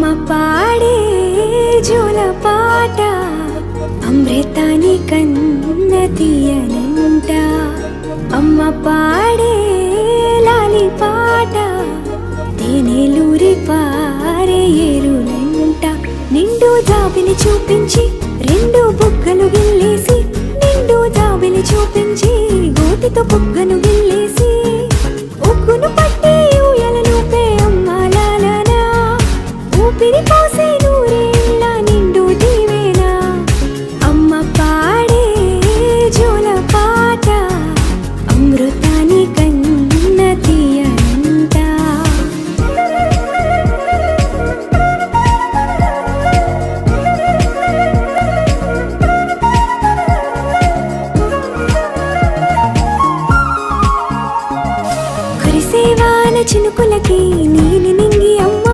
అమ్మ పాడే జోల పాట అమృతాని కన్న తీయనంట. అమ్మ పాడే లాలి పాట తేనెలూరి పారే ఏరునంట. నిండు జాబిని చూపించి రెండు బుగ్గలు గిల్లేసి, నిండు జాబిని చూపించి గోటితో బుగ్గను